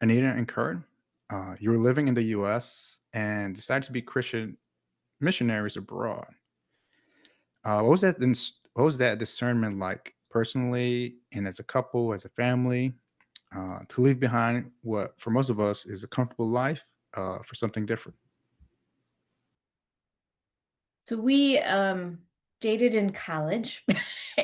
Anita and Curt, you were living in the US and decided to be Christian missionaries abroad. What was that discernment like personally and as a couple, as a family, to leave behind what for most of us is a comfortable life for something different? So we dated in college,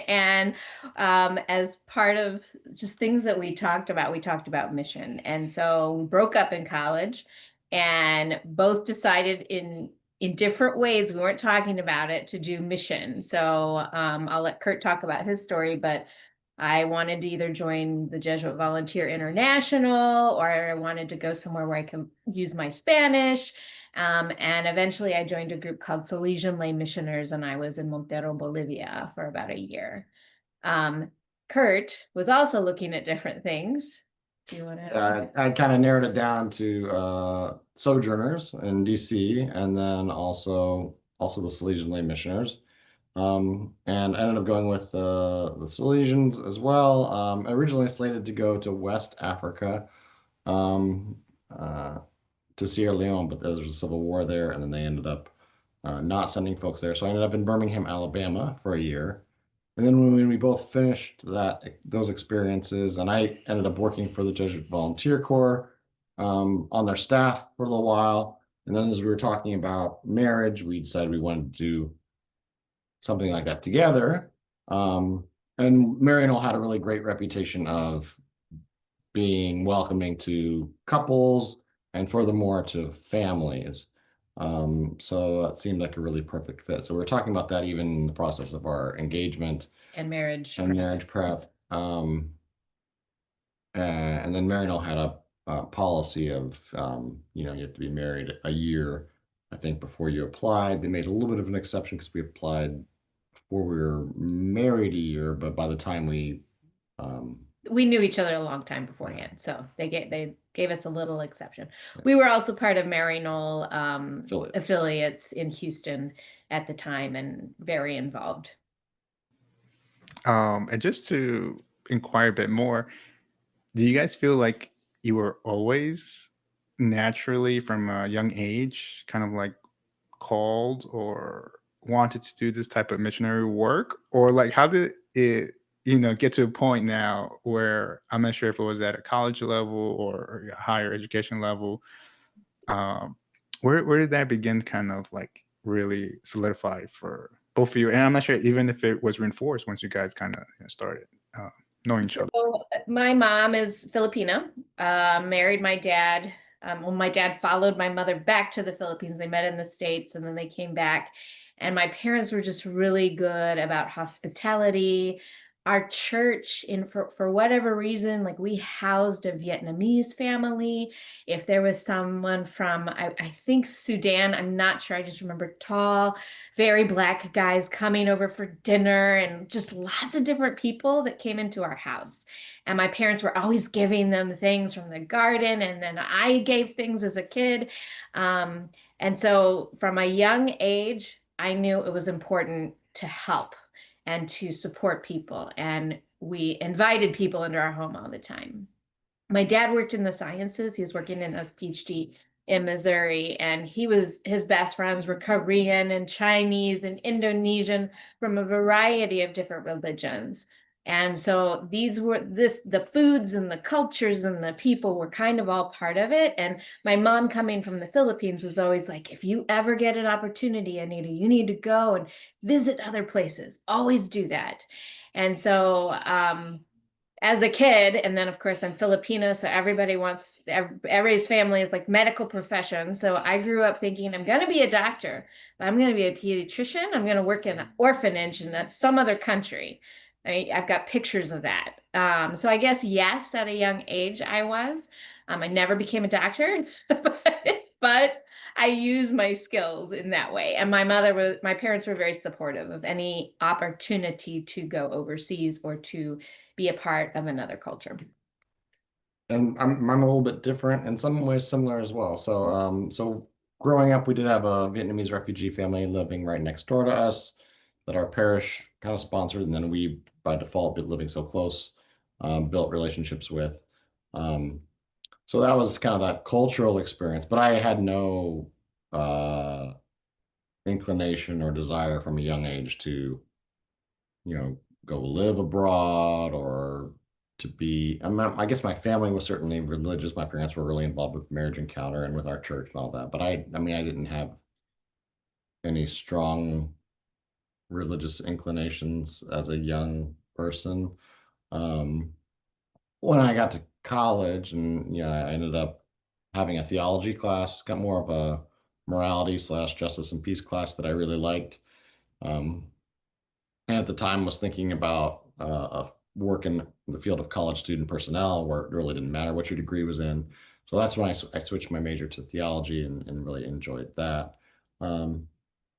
and as part of just things that we talked about mission. And so we broke up in college, and both decided in different ways. We weren't talking about it to do mission. So I'll let Curt talk about his story, but I wanted to either join the Jesuit Volunteer International or I wanted to go somewhere where I can use my Spanish. And eventually I joined a group called Salesian Lay Missioners, and I was in Montero, Bolivia for about a year. Um, Curt was also looking at different things. Do you want to? I kind of narrowed it down to sojourners in DC, and then also the Salesian Lay Missioners. And I ended up going with the Salesians as well. Originally slated to go to West Africa, um, uh, to Sierra Leone, but there was a civil war there, and then they ended up not sending folks there. So I ended up in Birmingham, Alabama for a year. And then when we both finished those experiences, and I ended up working for the Jesuit Volunteer Corps on their staff for a little while. And then as we were talking about marriage, we decided we wanted to do something like that together. And Maryknoll had a really great reputation of being welcoming to couples and furthermore to families. So it seemed like a really perfect fit. So we're talking about that even in the process of our engagement And marriage and prep. marriage prep. And then Maryknoll had a policy of, you have to be married a year, I think, before you applied. They made a little bit of an exception because we applied before we were married a year, but by the time um, We knew each other a long time beforehand, so they gave us a little exception. We were also part of Maryknoll affiliates in Houston at the time and very involved. And just to inquire a bit more, do you guys feel like you were always naturally from a young age kind of like called or wanted to do this type of missionary work? Or like how did it, get to a point now where I'm not sure if it was at a college level or a higher education level. Um, where did that begin kind of like really solidify for both of you? And I'm not sure even if it was reinforced once you guys kind of started knowing each So other. my mom is Filipina, married my dad. Well, my dad followed my mother back to the Philippines. They met in the States and then they came back. And my parents were just really good about hospitality. Our church, for whatever reason, like we housed a Vietnamese family. If there was someone from, I think Sudan, I'm not sure, I just remember tall, very black guys coming over for dinner and just lots of different people that came into our house. And my parents were always giving them things from the garden, and then I gave things as a kid. Um, and so from a young age, I knew it was important to help and to support people. And we invited people into our home all the time. My dad worked in the sciences. He was working in his PhD in Missouri, and his best friends were Korean and Chinese and Indonesian from a variety of different religions. And so the foods and the cultures and the people were kind of all part of it. And my mom coming from the Philippines was always like, if you ever get an opportunity, Anita, you need to go and visit other places. Always do that. And so as a kid, and then of course I'm Filipino, so everybody's family is like medical profession. So I grew up thinking I'm going to be a doctor, but I'm going to be a pediatrician. I'm going to work in an orphanage in some other country. I've got pictures of that. So I guess yes, at a young age I was. I never became a doctor, but I use my skills in that way. And my parents were very supportive of any opportunity to go overseas or to be a part of another culture. And I'm a little bit different, in some ways similar as well. So growing up, we did have a Vietnamese refugee family living right next door to us that our parish kind of sponsored, and then we, by default, living so close, built relationships with. Um, So that was kind of that cultural experience, but I had no uh, inclination or desire from a young age to, go live abroad or to be. I guess my family was certainly religious. My parents were really involved with Marriage Encounter and with our church and all that. But I mean, I didn't have any strong religious inclinations as a young person. Um, when I got to college, and I ended up having a theology class. It's got more of a morality slash justice and peace class that I really liked. Um, and at the time was thinking about work in the field of college student personnel, where it really didn't matter what your degree was in. So that's when I switched my major to theology, and really enjoyed that. Um,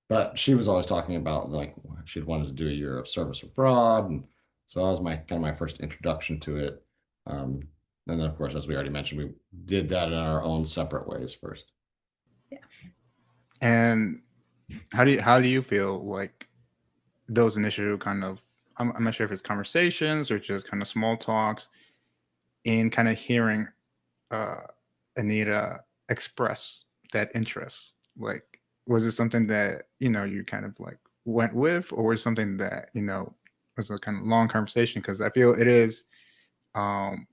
but she was always talking about, like, she'd wanted to do a year of service abroad, and so that was my kind of my first introduction to it. Um, and then, of course, as we already mentioned, we did that in our own separate ways first. And how do you feel like those initial kind of, I'm not sure if it's conversations or just kind of small talks, in kind of hearing uh, Anita express that interest? Like, was it something that you kind of like went with, or was it something that was a kind of long conversation? Because I feel it is um,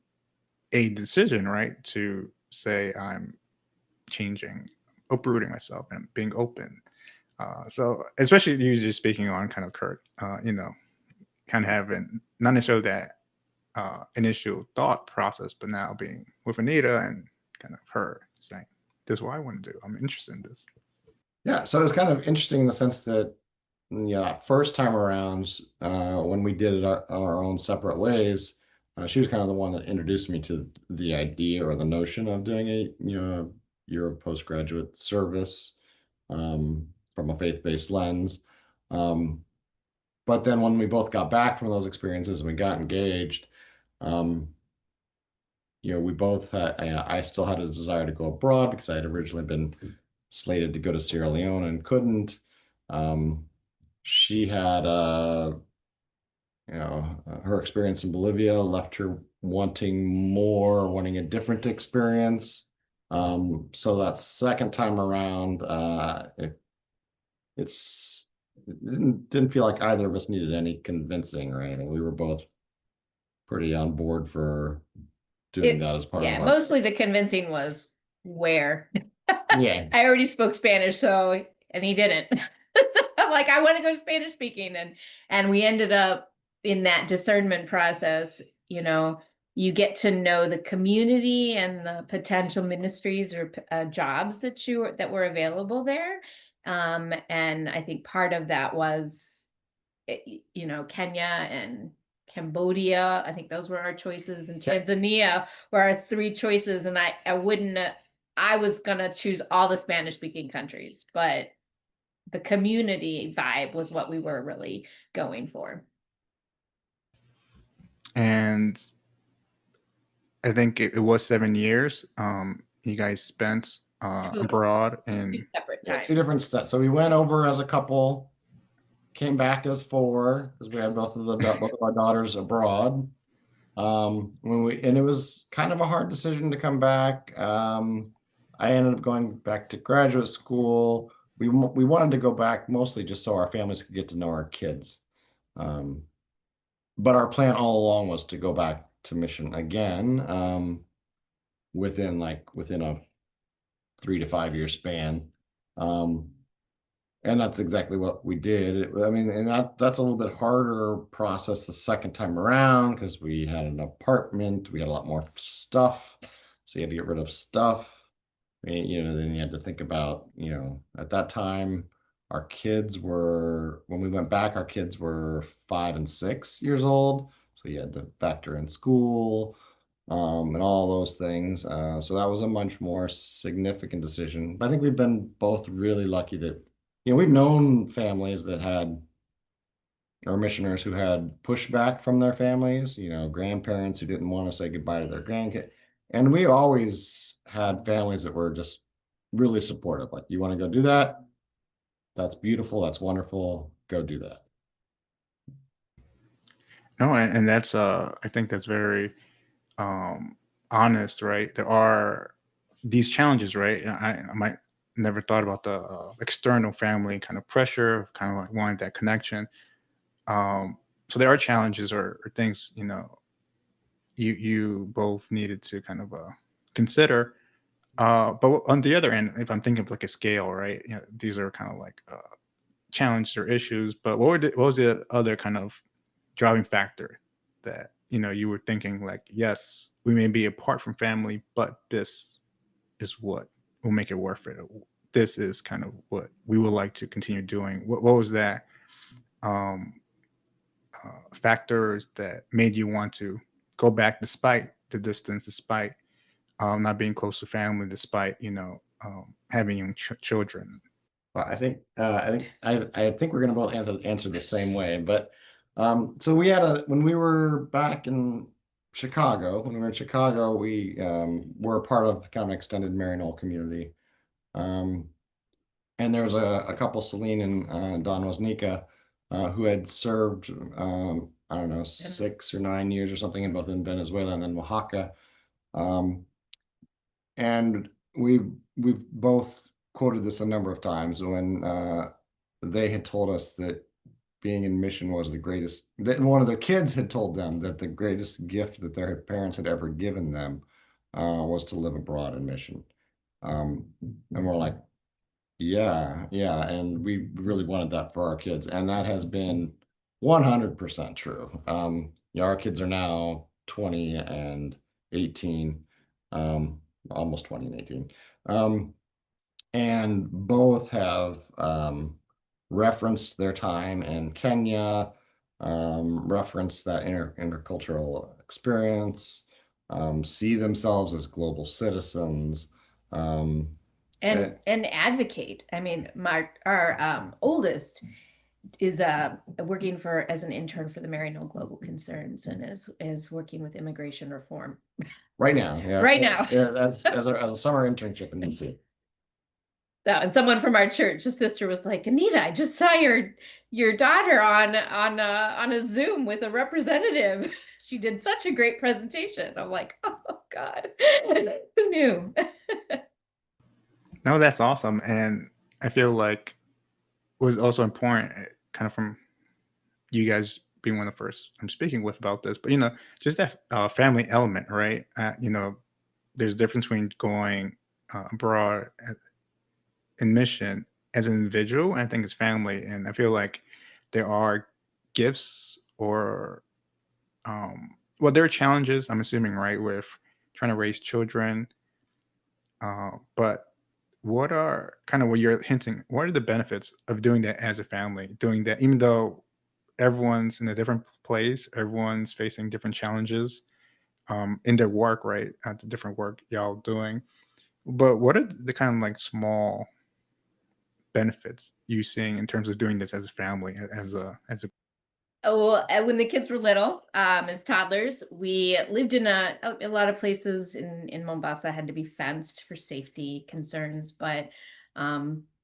a decision, right, to say I'm changing, uprooting myself, and being open. So especially you just speaking on kind of Curt, kind of having not necessarily that initial thought process, but now being with Anita and kind of her saying, "This is what I want to do. I'm interested in this." Yeah, so it was kind of interesting in the sense that, that first time around, when we did it our own separate ways, she was kind of the one that introduced me to the idea or the notion of doing a year of postgraduate service, from a faith-based lens. Um, but then when we both got back from those experiences and we got engaged, um, we both had, I still had a desire to go abroad because I had originally been slated to go to Sierra Leone and couldn't. Um, she had, her experience in Bolivia left her wanting a different experience. So that second time around, it's it didn't feel like either of us needed any convincing or anything. We were both pretty on board for doing that as part of Yeah, our. mostly the convincing was where. Yeah. I already spoke Spanish, so, and he didn't. So I'm like, I want to go Spanish speaking, and we ended up in that discernment process. You get to know the community and the potential ministries or jobs that were available there. And I think part of that was, Kenya and Cambodia. I think those were our choices, and Tanzania were our three choices. And I was gonna choose all the Spanish speaking countries, but the community vibe was what we were really going for. And I think it was 7 years. You guys spent abroad, and Separate Yeah, times. 2 different steps. So we went over as a couple, came back as four because we had both of our daughters abroad. And it was kind of a hard decision to come back. I ended up going back to graduate school. We wanted to go back mostly just so our families could get to know our kids. Um, but our plan all along was to go back to mission again, within a 3 to 5 year span. Um, and that's exactly what we did. I mean, and that's a little bit harder process the second time around because we had an apartment, we had a lot more stuff, so you had to get rid of stuff. Then you had to think about, at that time, when we went back, our kids were 5 and 6 years old, so you had to factor in school, and all those things. So that was a much more significant decision. But I think we've been both really lucky that, we've known families that had, or missioners who had pushback from their families, grandparents who didn't want to say goodbye to their grandkid. And we always had families that were just really supportive. Like, you want to go do that? That's beautiful. That's wonderful. Go do that. no, and that's I think that's very honest, right, there are these challenges, right? I might never thought about the external family kind of pressure, kind of like wanting that connection. Um, so there are challenges or things, you both needed to kind of consider. But on the other end, if I'm thinking of like a scale, right, these are kind of like challenges or issues. But what was the other kind of driving factor that you were thinking like, yes, we may be apart from family, but this is what will make it worth it. This is kind of what we would like to continue doing. What was that um, factors that made you want to go back despite the distance, despite not being close to family, despite having young children? Well, I think we're gonna both answer the same way. But so we had when we were back in Chicago, when we were in Chicago, we were a part of kind of an extended Maryknoll community. Um, and there was a couple, Celine and Don Woznica, who had served I don't know, 6 or 9 years or something in Venezuela and then Oaxaca. Um, and we've both quoted this a number of times when they had told us that being in mission was the greatest. That one of their kids had told them that the greatest gift that their parents had ever given them was to live abroad in mission. And we're like, yeah, yeah, and we really wanted that for our kids, and that has been 100% true. Our kids are now 20 and 18, almost 20 and 18. Um, and both have referenced their time in Kenya, referenced that intercultural experience, see themselves as global citizens. Um, and eh, advocate. I mean, our oldest is working for as an intern for the Maryknoll Global Concerns and is working with immigration reform right now, yeah, right now. yeah, as a summer internship in DC. So, and someone from our church, a sister, was like, Anita, I just saw your daughter on a Zoom with a representative. She did such a great presentation. I'm like, oh God, who knew? No, that's awesome. And I feel like it was also important, kind of from you guys being one of the first I'm speaking with about this, but just that family element, right? There's a difference between going abroad in mission as an individual, and I think as family. And I feel like there are gifts or, well, there are challenges, I'm assuming, right, with trying to raise children. But what are kind of what you're hinting? What are the benefits of doing that as a family? Doing that, even though everyone's in a different place, everyone's facing different challenges in their work, right? At the different work y'all doing. But what are the kind of like small benefits you seeing in terms of doing this as a family, as a Oh, when the kids were little, as toddlers, we lived in a lot of places in Mombasa had to be fenced for safety concerns, but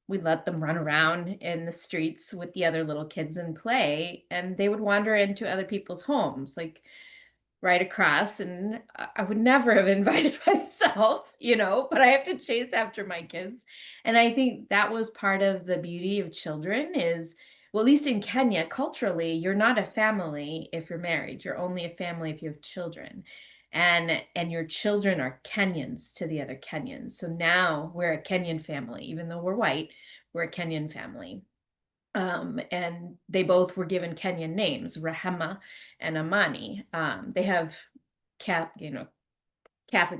we let them run around in the streets with the other little kids and play, and they would wander into other people's homes, like right across, and I would never have invited myself, but I have to chase after my kids. And I think that was part of the beauty of children is, well, at least in Kenya, culturally, you're not a family if you're married. You're only a family if you have children. And your children are Kenyans to the other Kenyans. So now we're a Kenyan family, even though we're white, we're a Kenyan family. And they both were given Kenyan names, Rahema and Amani. They have Catholic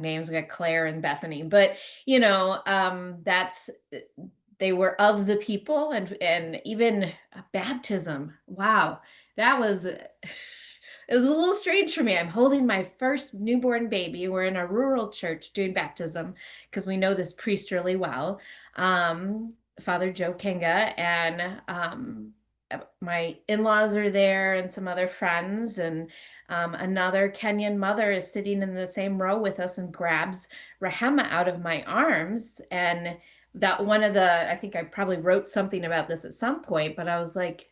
names. We got Claire and Bethany, but that's they were of the people, and even baptism. Wow, that was it was a little strange for me. I'm holding my first newborn baby. We're in a rural church doing baptism because we know this priest really well, Father Joe Kenga, and my in-laws are there and some other friends, and another Kenyan mother is sitting in the same row with us and grabs Rahema out of my arms. And I think I probably wrote something about this at some point, but I was like,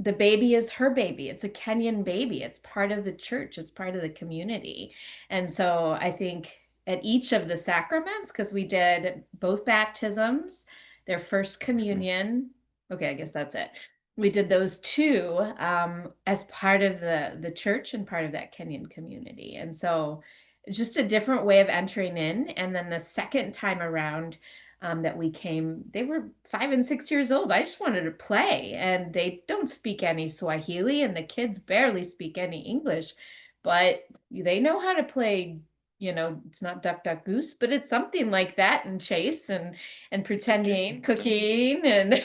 the baby is her baby. It's a Kenyan baby. It's part of the church. It's part of the community. And so I think at each of the sacraments, because we did both baptisms, their first communion. Okay, I guess that's it. We did those two as part of the church and part of that Kenyan community. And so just a different way of entering in. And then the second time around, that we came, they were 5 and 6 years old. I just wanted to play, and they don't speak any Swahili, and the kids barely speak any English, but they know how to play. It's not duck, duck, goose, but it's something like that, and chase and pretending, cooking, and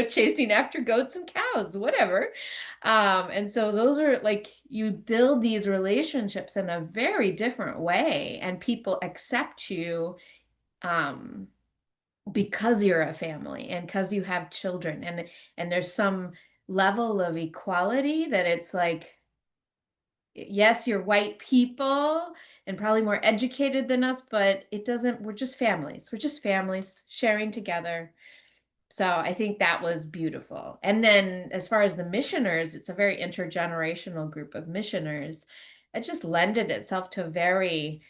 chasing after goats and cows, whatever. And so those are like, you build these relationships in a very different way, and people accept you. Because you're a family and because you have children, and there's some level of equality that it's like, yes, you're white people and probably more educated than us, but we're just families. We're just families sharing together. So I think that was beautiful. And then as far as the missioners, it's a very intergenerational group of missioners. It just lended itself to a very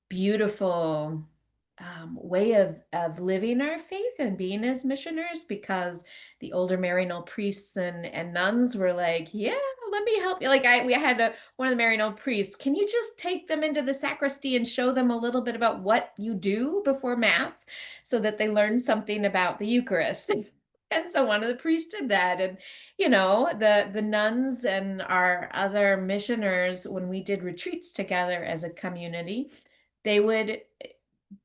beautiful way of living our faith and being as missioners, because the older Maryknoll priests and nuns were like, yeah, let me help you. Like we had one of the Maryknoll priests, can you just take them into the sacristy and show them a little bit about what you do before Mass so that they learn something about the Eucharist? And so one of the priests did that. And, the nuns and our other missioners, when we did retreats together as a community, they would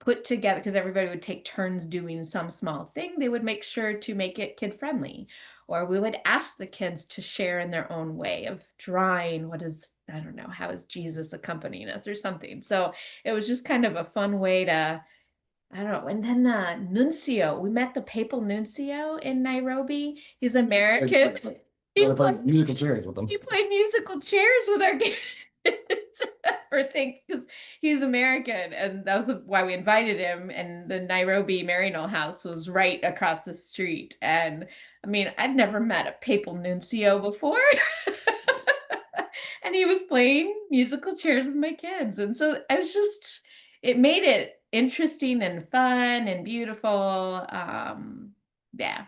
put together, because everybody would take turns doing some small thing, they would make sure to make it kid friendly. Or we would ask the kids to share in their own way of drawing I don't know, how is Jesus accompanying us or something. So it was just kind of a fun way to, I don't know. And then the nuncio, we met the papal nuncio in Nairobi. He's American. He played musical chairs with them. He played musical chairs with our kids for things, because he's American, and that was why we invited him. And the Nairobi Maryknoll house was right across the street. And I mean, I'd never met a papal nuncio before. And he was playing musical chairs with my kids. And so it made it interesting and fun and beautiful. Yeah.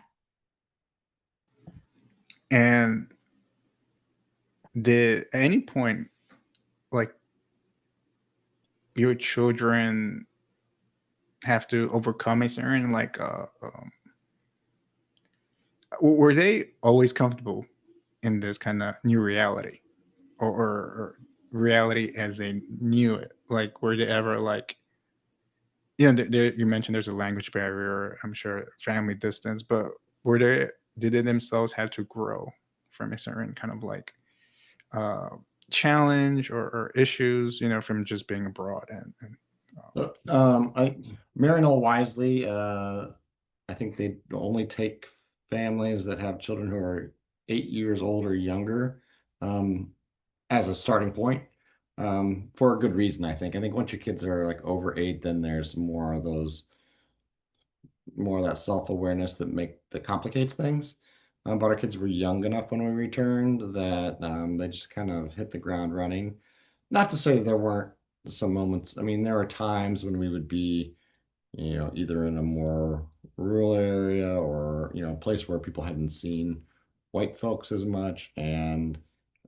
And did at any point, like, your children have to overcome a certain, like, were they always comfortable in this kind of new reality, or reality as they knew it? Like, were they ever like, you mentioned there's a language barrier, I'm sure family distance, but did they themselves have to grow from a certain kind of like uh, challenge or issues, from just being abroad I Maryknoll wisely, I think they only take families that have children who are 8 years old or younger, as a starting point, for a good reason, I think. I think once your kids are like over 8, then there's more of that self-awareness that complicates things. But our kids were young enough when we returned that they just kind of hit the ground running. Not to say that there weren't some moments. I mean, there were times when we would be, either in a more rural area or, a place where people hadn't seen white folks as much. And,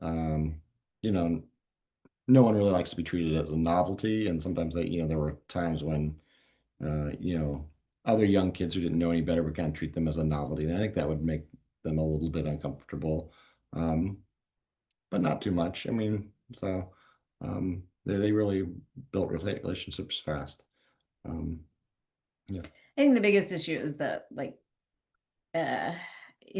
you know, no one really likes to be treated as a novelty. And sometimes there were times when, other young kids who didn't know any better would kind of treat them as a novelty. And I think that would make them a little bit uncomfortable. But not too much. I mean, so they really built relationships fast. Yeah. I think the biggest issue is the like uh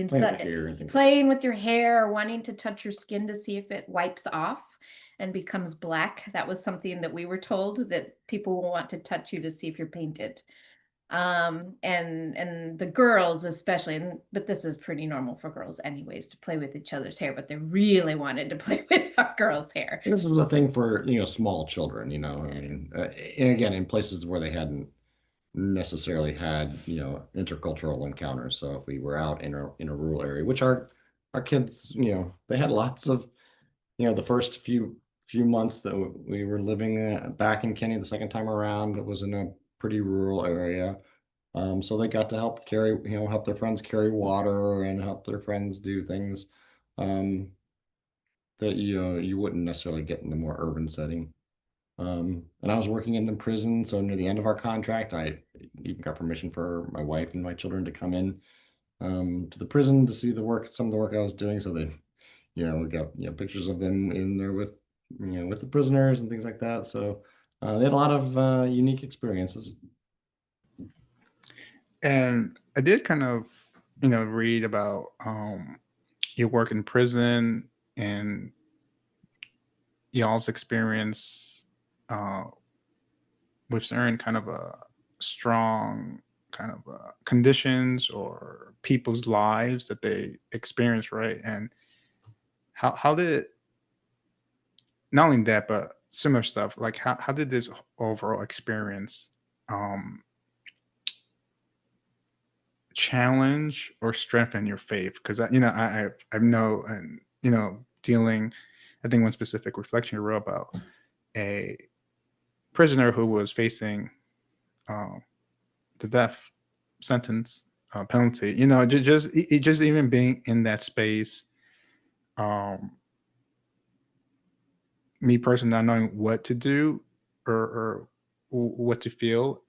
Playing playing with your hair or wanting to touch your skin to see if it wipes off and becomes black. That was something that we were told, that people will want to touch you to see if you're painted. And the girls especially, but this is pretty normal for girls anyways, to play with each other's hair, but they really wanted to play with our girls' hair. This is a thing for, small children, I mean, and again, in places where they hadn't necessarily had, intercultural encounters. So if we were out in a rural area, which our our kids, they had lots of, the first few months that we were living back in Kenya the second time around, it was in a pretty rural area. So they got to help their friends carry water and help their friends do things um, that you wouldn't necessarily get in the more urban setting. And I was working in the prison, so near the end of our contract, I even got permission for my wife and my children to come in to the prison to see some of the work I was doing. So they, we got pictures of them in there with the prisoners and things like that. So they had a lot of unique experiences. And I did kind of, read about your work in prison and y'all's experience uh, with certain kind of strong kind of conditions or people's lives that they experience, right? And how did not only that, but similar stuff, like how did this overall experience um, challenge or strengthen your faith? Because I know, and dealing, I think one specific reflection you wrote about a prisoner who was facing uh, the death sentence penalty. Just even being in that space, um, me personally not knowing what to do or what to feel,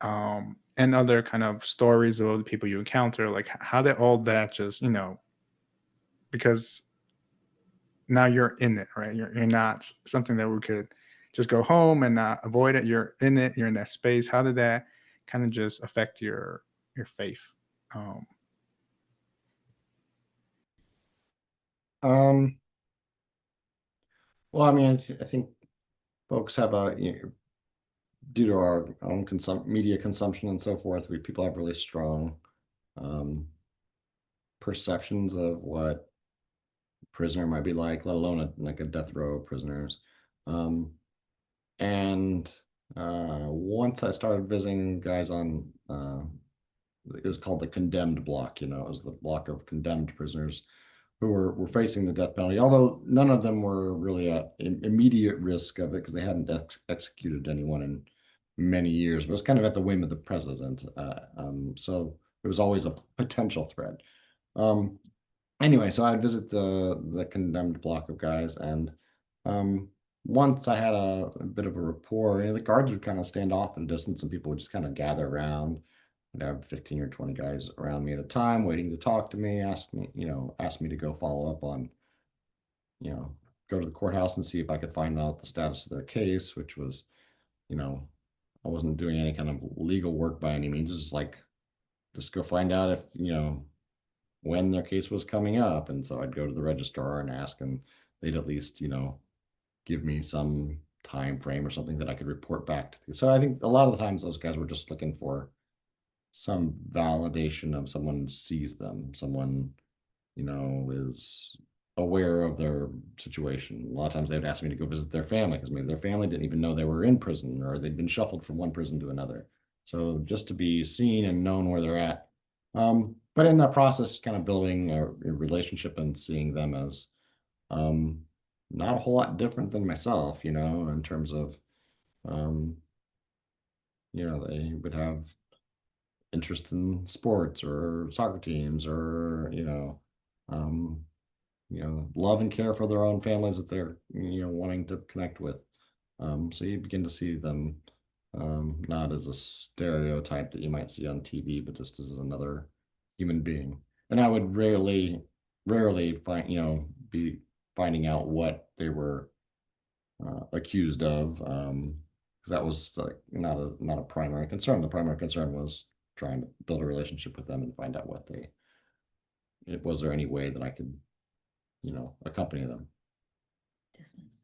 and other kind of stories of other people you encounter, like how did all that just because now you're in it, right? You're not something that we could just go home and not avoid it. You're in it. You're in that space. How did that kind of just affect your faith? Um, Um, well, I mean, I think folks have due to our own media consumption and so forth, people have really strong um, perceptions of what a prisoner might be like, let alone like a death row of prisoners. Um, and once I started visiting guys on, it was called the condemned block. It was the block of condemned prisoners who were facing the death penalty, although none of them were really at immediate risk of it because they hadn't executed anyone in many years, but it was kind of at the whim of the president. So it was always a potential threat. Um, anyway, so I'd visit the condemned block of guys, and um, once I had a bit of a rapport, the guards would kind of stand off in a distance, and people would just kind of gather around. I'd have 15 or 20 guys around me at a time, waiting to talk to me, ask me to go follow up on, go to the courthouse and see if I could find out the status of their case, which was, you know, I wasn't doing any kind of legal work by any means. Just like, just go find out if, when their case was coming up. And so I'd go to the registrar and ask, and they'd at least, give me some time frame or something that I could report back to. So I think a lot of the times those guys were just looking for some validation of someone sees them, someone, is aware of their situation. A lot of times they would ask me to go visit their family because maybe their family didn't even know they were in prison or they'd been shuffled from one prison to another. So just to be seen and known where they're at. But in that process, kind of building a relationship and seeing them as um, not a whole lot different than myself, in terms of, um, they would have interest in sports or soccer teams or, um, love and care for their own families that they're, wanting to connect with. So you begin to see them not as a stereotype that you might see on TV, but just as another human being. And I would rarely find, be finding out what they were accused of, because that was like not a primary concern. The primary concern was trying to build a relationship with them and find out was there any way that I could, accompany them. Dismiss.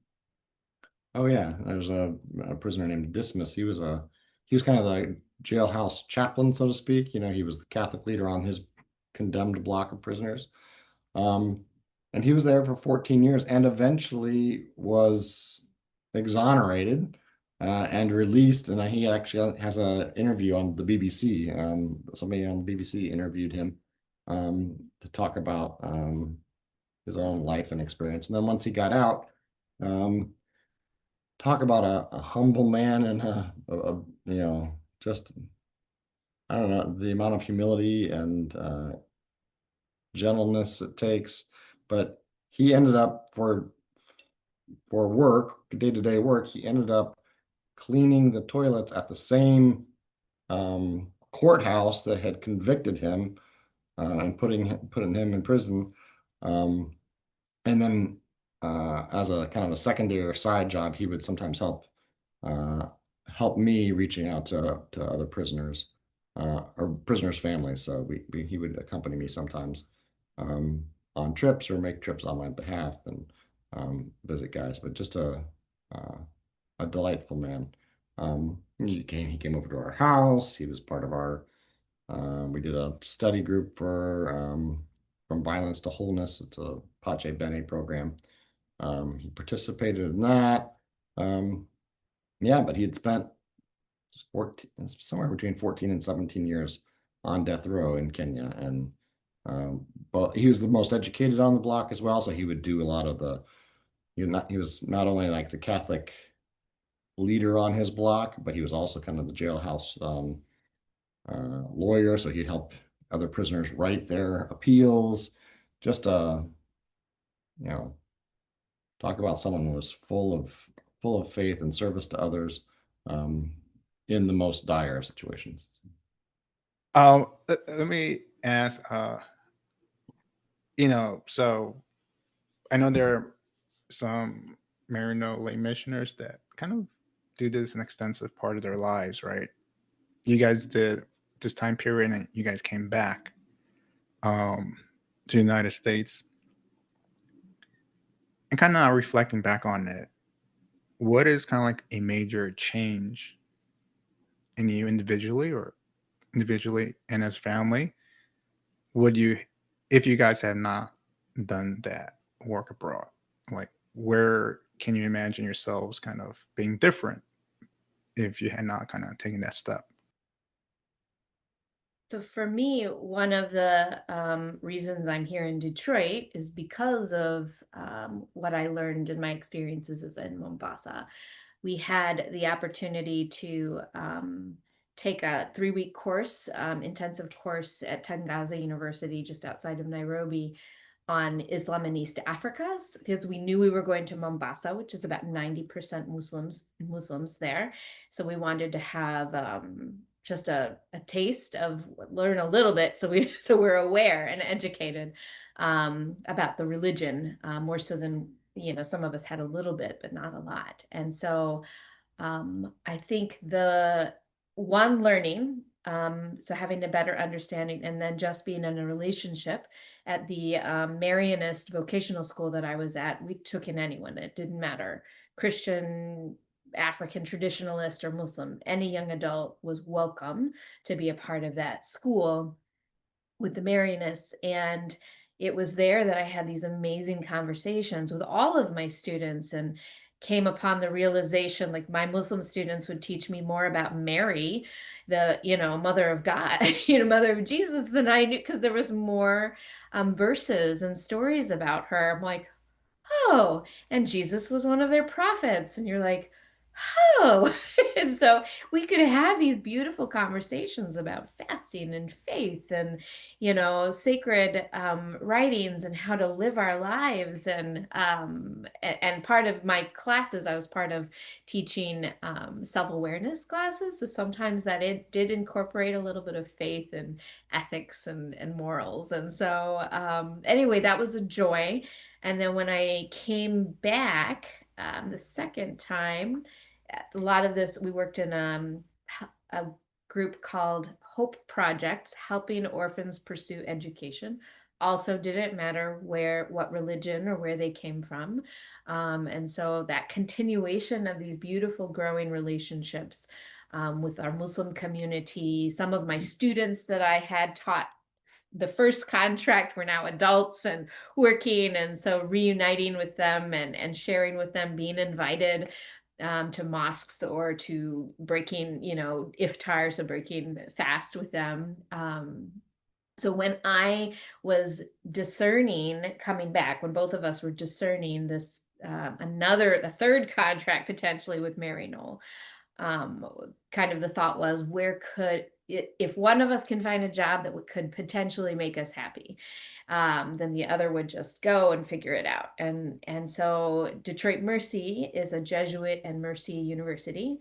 Oh yeah, there's a prisoner named Dismas. He was kind of the jailhouse chaplain, so to speak. He was the Catholic leader on his condemned block of prisoners. Um, and he was there for 14 years and eventually was exonerated and released. And he actually has an interview on the BBC. Somebody on the BBC interviewed him to talk about his own life and experience. And then once he got out, talk about a humble man and just, I don't know, the amount of humility and gentleness it takes. But he ended up for work, day-to-day work, he ended up cleaning the toilets at the same courthouse that had convicted him and putting him in prison. And then as a kind of a secondary or side job, he would sometimes help me reaching out to other prisoners or prisoners' families. So he would accompany me sometimes on trips or make trips on my behalf and visit guys. But just a delightful man. He came over to our house. He was part of our. We did a study group for From Violence to Wholeness. It's a Pache Bene program. He participated in that. Yeah, but he had spent 14, somewhere between 14 and 17 years on death row in Kenya. And but he was the most educated on the block as well. So he would do a lot of he was not only like the Catholic leader on his block, but he was also kind of the jailhouse lawyer. So he'd help other prisoners write their appeals. Just talk about someone who was full of faith and service to others in the most dire situations. Let me ask, so I know there are some Maryknoll Lay Missioners that kind of do this an extensive part of their lives, right? You guys did this time period and you guys came back to the United States. And kind of reflecting back on it, what is kind of like a major change in you individually and as family? Would you, if you guys had not done that work abroad, like where can you imagine yourselves kind of being different if you had not kind of taken that step? So for me, one of the reasons I'm here in Detroit is because of what I learned in my experiences as in Mombasa. We had the opportunity to take a 3-week course, intensive course at Tangaza University, just outside of Nairobi, on Islam in East Africa, because we knew we were going to Mombasa, which is about 90% Muslims there. So we wanted to have just a taste of, learn a little bit, so we're aware and educated about the religion, more so than some of us had a little bit, but not a lot. And so I think the one learning, so having a better understanding, and then just being in a relationship at the Marianist vocational school that I was at, we took in anyone. It didn't matter, Christian, African traditionalist, or Muslim. Any young adult was welcome to be a part of that school with the Marianists. And it was there that I had these amazing conversations with all of my students and came upon the realization, like, my Muslim students would teach me more about Mary, the mother of God, mother of Jesus, than I knew, because there was more verses and stories about her. I'm like, oh, and Jesus was one of their prophets. And you're like, oh. And so we could have these beautiful conversations about fasting and faith and, sacred writings and how to live our lives. And part of my classes, I was part of teaching self-awareness classes. So sometimes that it did incorporate a little bit of faith and ethics and morals. And so anyway, that was a joy. And then when I came back the second time, a lot of this, we worked in a group called Hope Project, helping orphans pursue education. Also didn't matter what religion or where they came from. And so that continuation of these beautiful growing relationships with our Muslim community, some of my students that I had taught the first contract were now adults and working, and so reuniting with them and sharing with them, being invited to mosques or to breaking iftar, so breaking fast with them, So when I was discerning coming back, when both of us were discerning this, a third contract potentially with Maryknoll, kind of the thought was, where could if one of us can find a job that could potentially make us happy, then the other would just go and figure it out. And so Detroit Mercy is a Jesuit and Mercy university,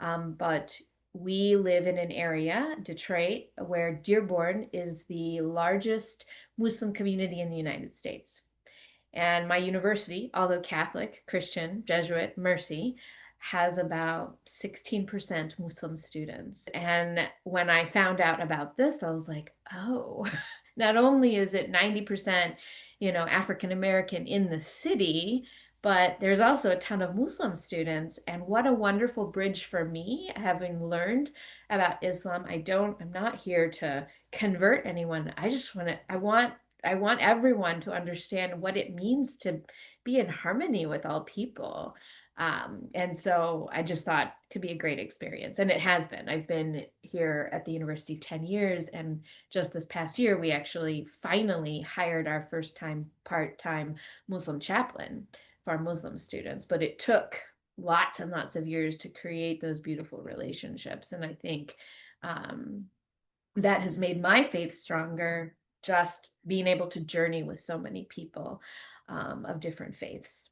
but we live in an area, Detroit, where Dearborn is the largest Muslim community in the United States. And my university, although Catholic, Christian, Jesuit, Mercy, has about 16% Muslim students. And when I found out about this, I was like, oh, not only is it 90%, African American in the city, but there's also a ton of Muslim students. And what a wonderful bridge for me, having learned about Islam. I'm not here to convert anyone. I want everyone to understand what it means to be in harmony with all people. And so I just thought it could be a great experience. And it has been. I've been here at the university 10 years. And just this past year, we actually finally hired our first time part-time Muslim chaplain for our Muslim students. But it took lots and lots of years to create those beautiful relationships. And I think that has made my faith stronger, just being able to journey with so many people of different faiths.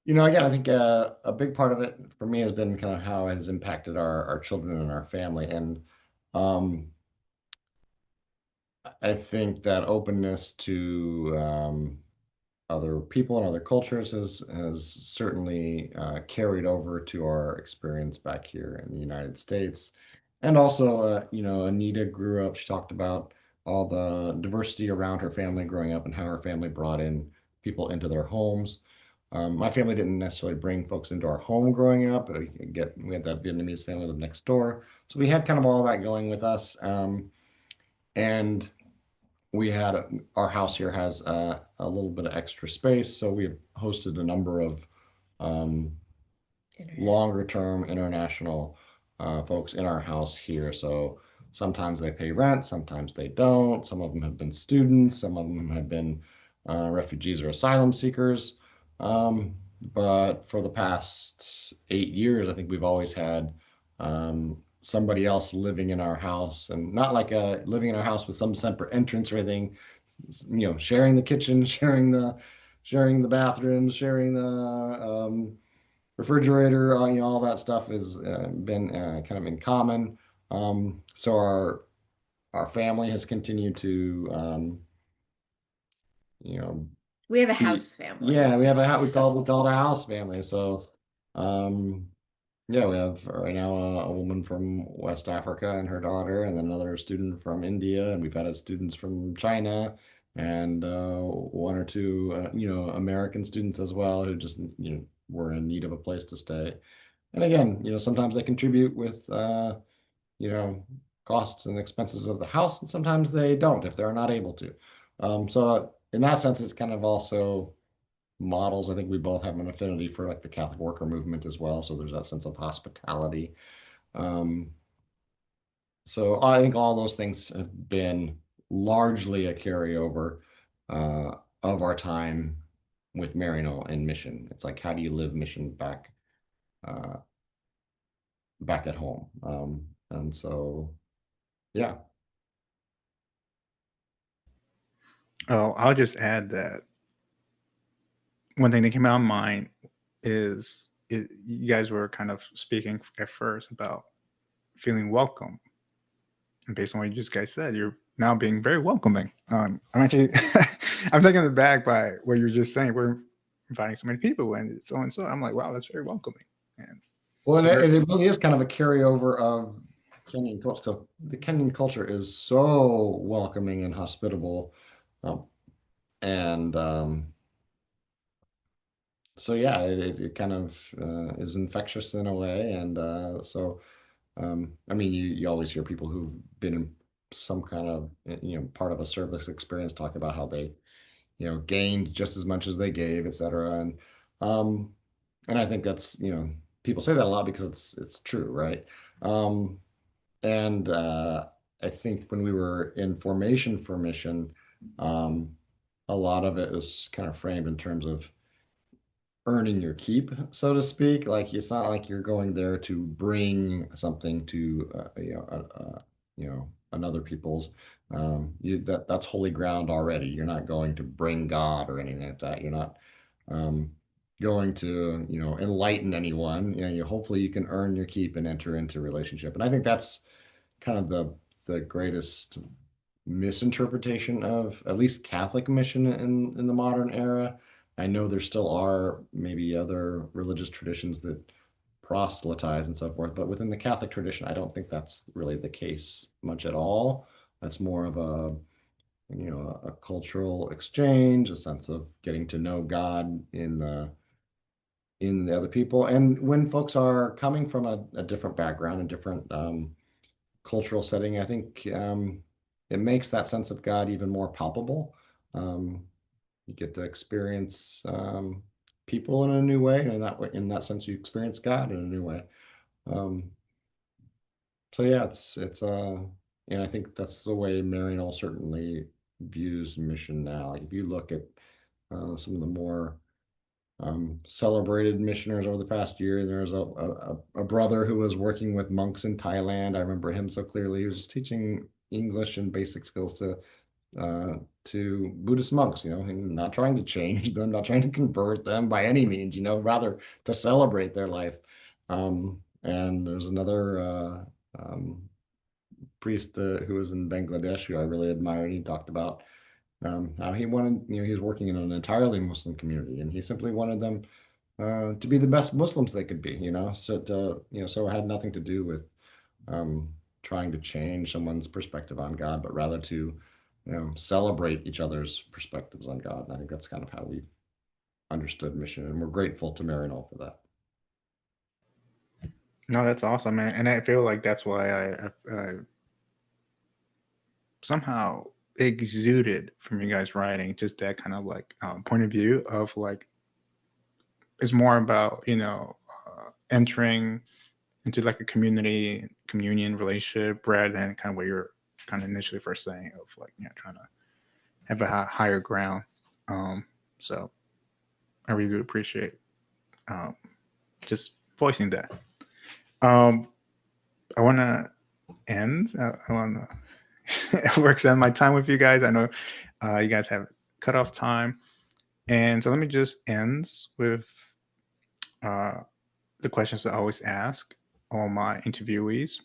Again, I think a big part of it for me has been kind of how it has impacted our children and our family. And I think that openness to other people and other cultures has certainly carried over to our experience back here in the United States. And also, Anita grew up, she talked about all the diversity around her family growing up and how her family brought in people into their homes. My family didn't necessarily bring folks into our home growing up. We had that Vietnamese family live next door. So we had kind of all that going with us. And we had our house here has a little bit of extra space. So we've hosted a number of longer term international folks in our house here. So sometimes they pay rent, sometimes they don't. Some of them have been students, some of them have been refugees or asylum seekers. But for the past 8 years, I think we've always had somebody else living in our house, and not like living in our house with some separate entrance or anything, sharing the kitchen, sharing the bathrooms, sharing the refrigerator, all that stuff has been kind of in common. So our family has continued to, we have a house family. Yeah, we have we call it a house family. So, yeah, we have right now a woman from West Africa and her daughter, and then another student from India, and we've had students from China, and one or two, American students as well who just, were in need of a place to stay. And again, sometimes they contribute with, costs and expenses of the house, and sometimes they don't if they're not able to. So in that sense, it's kind of also models. I think we both have an affinity for like the Catholic worker movement as well. So there's that sense of hospitality. So I think all those things have been largely a carryover of our time with Maryknoll and mission. It's like, how do you live mission back at home? And so, yeah. Oh, I'll just add that one thing that came out of mind is you guys were kind of speaking at first about feeling welcome. And based on what you just guys said, you're now being very welcoming. I'm actually, I'm taken aback by what you're just saying. We're inviting so many people and so and so. I'm like, wow, that's very welcoming. And well, it really is kind of a carryover of Kenyan culture. So the Kenyan culture is so welcoming and hospitable, and so yeah, it kind of is infectious in a way, and so I mean, you always hear people who've been in some kind of part of a service experience talk about how they gained just as much as they gave, etc. And I think that's people say that a lot because it's true, right? And I think when we were in formation for mission, a lot of it is kind of framed in terms of earning your keep, so to speak. Like it's not like you're going there to bring something to another people's. That's holy ground already. You're not going to bring God or anything like that. You're not um, going to enlighten anyone. Hopefully you can earn your keep and enter into relationship. And I think that's kind of the greatest misinterpretation of at least Catholic mission in the modern era. I know there still are maybe other religious traditions that proselytize and so forth, but within the Catholic tradition, I don't think that's really the case much at all. That's more of a cultural exchange, a sense of getting to know God in the other people. And when folks are coming from a different background, a different cultural setting, I think it makes that sense of God even more palpable. You get to experience people in a new way, and in that sense, you experience God in a new way. Um, so yeah, and I think that's the way Maryknoll certainly views mission now. If you look at some of the more celebrated missioners over the past year. There's a brother who was working with monks in Thailand. I remember him so clearly. He was just teaching English and basic skills to Buddhist monks, and not trying to change them, not trying to convert them by any means, rather to celebrate their life. And there's another priest who was in Bangladesh who I really admired. He talked about how he wanted, he was working in an entirely Muslim community, and he simply wanted them to be the best Muslims they could be, so it had nothing to do with trying to change someone's perspective on God, but rather to, celebrate each other's perspectives on God. And I think that's kind of how we've understood mission, and we're grateful to Maryknoll for that. No, that's awesome, man. And I feel like that's why I somehow exuded from you guys writing just that kind of like point of view of like it's more about entering into like a communion relationship rather than kind of what you're kind of initially first saying of like trying to have a higher ground. So I really do appreciate just voicing that. I want to end. I want to works on my time with you guys. I know you guys have cutoff time, and so let me just end with the questions I always ask all my interviewees,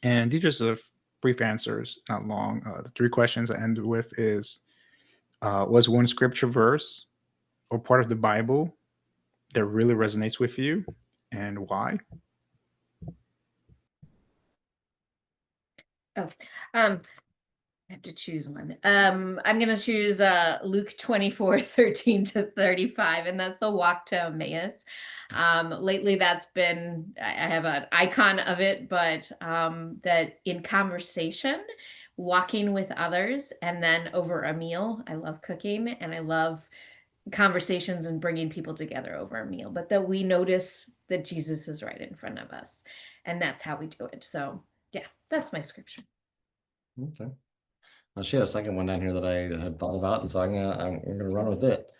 and these are just brief answers, not long. The three questions I end with is: was one scripture verse or part of the Bible that really resonates with you, and why? Oh, I have to choose one. I'm gonna choose Luke 24:13-35, and that's the walk to Emmaus. Lately that's been, I have an icon of it, but that in conversation, walking with others, and then over a meal. I love cooking and I love conversations and bringing people together over a meal, but that we notice that Jesus is right in front of us, and that's how we do it. So yeah, that's my scripture. Okay. Well, she had a second one down here that I had thought about, and so I'm gonna run with it.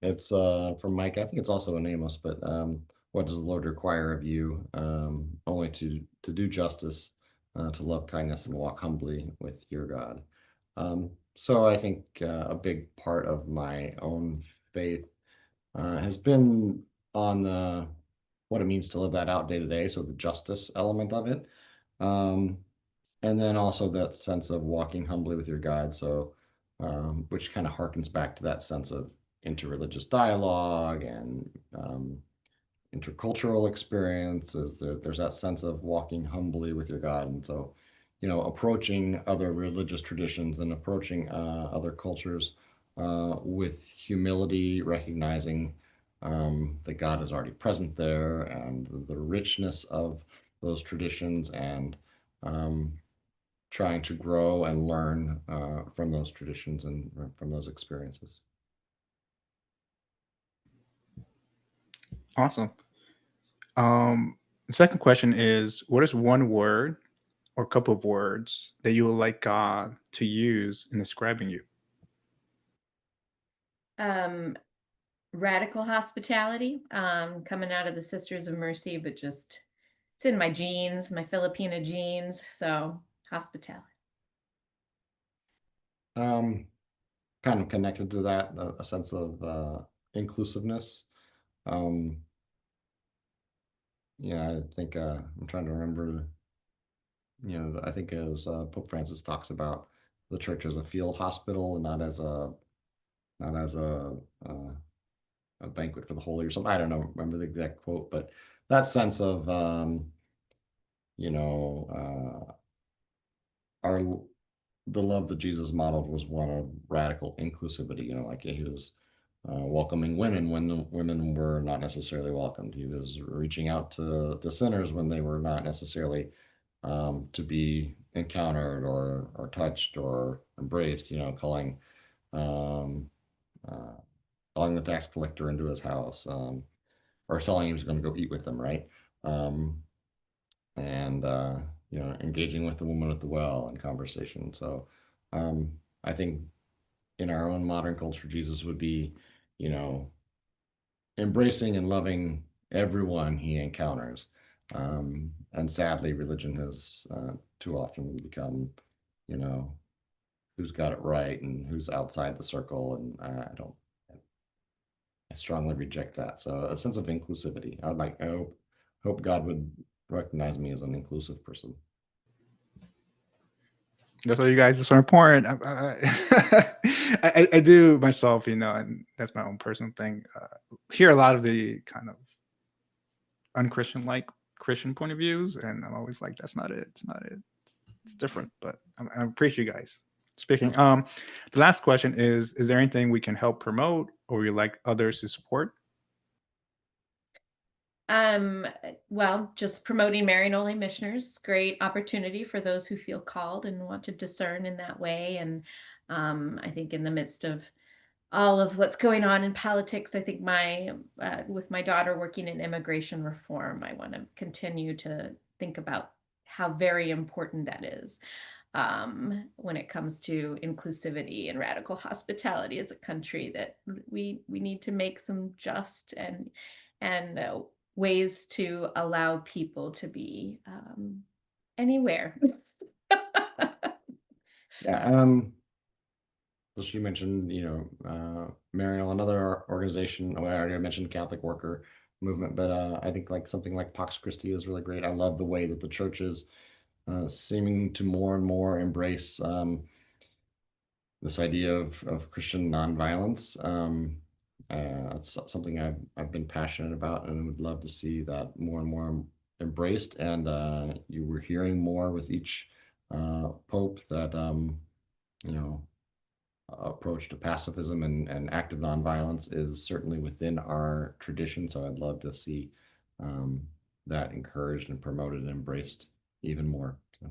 It's from Mike. I think it's also in Amos, but what does the Lord require of you? Only to do justice, to love kindness, and walk humbly with your God. So I think a big part of my own faith has been on what it means to live that out day to day. So the justice element of it. Um, and then also that sense of walking humbly with your God. So, which kind of harkens back to that sense of interreligious dialogue and intercultural experiences. There's that sense of walking humbly with your God. And so, approaching other religious traditions and approaching other cultures with humility, recognizing that God is already present there and the richness of those traditions, and um, trying to grow and learn from those traditions and from those experiences. Awesome. The second question is: what is one word or couple of words that you would like God to use in describing you? Um, Radical hospitality, coming out of the Sisters of Mercy, but just it's in my genes, my Filipina genes. So hospitality. Um, Kind of connected to that, a sense of inclusiveness. Um, yeah, I think I'm trying to remember. I think as Pope Francis talks about the church as a field hospital and not as uh, a banquet for the holy or something. I don't know, remember the exact quote, but that sense of you know, our the love that Jesus modeled was one of radical inclusivity. Like he was welcoming women when the women were not necessarily welcomed. He was reaching out to sinners when they were not necessarily to be encountered or touched or embraced. Um, uh, calling the tax collector into his house, or telling him he was going to go eat with them, right? Um, and engaging with the woman at the well in conversation. So um, I think in our own modern culture, Jesus would be, you know, embracing and loving everyone he encounters. And sadly, religion has too often become, you know, who's got it right and who's outside the circle. And I strongly reject that. So a sense of inclusivity. I hope God would recognize me as an inclusive person. That's why you guys are so important. I do myself, and that's my own personal thing. Hear a lot of the kind of unchristian like Christian point of views, and I'm always like, that's not it. It's not it. It's different. But I appreciate you guys speaking. The last question is there anything we can help promote or you like others to support? Um, well, just promoting Maryknoll Lay Missioners, great opportunity for those who feel called and want to discern in that way. And I think in the midst of all of what's going on in politics, I think with my daughter working in immigration reform, I want to continue to think about how very important that is when it comes to inclusivity and radical hospitality as a country. That we need to make some just and ways to allow people to be anywhere. Yeah. So she mentioned, Mariel, another organization. I already mentioned Catholic Worker Movement, but I think like something like Pax Christi is really great. I love the way that the church is seeming to more and more embrace this idea of Christian nonviolence. It's something I've been passionate about and would love to see that more and more embraced. And you were hearing more with each pope that you know approach to pacifism and active nonviolence is certainly within our tradition. So I'd love to see um, that encouraged and promoted and embraced even more. So.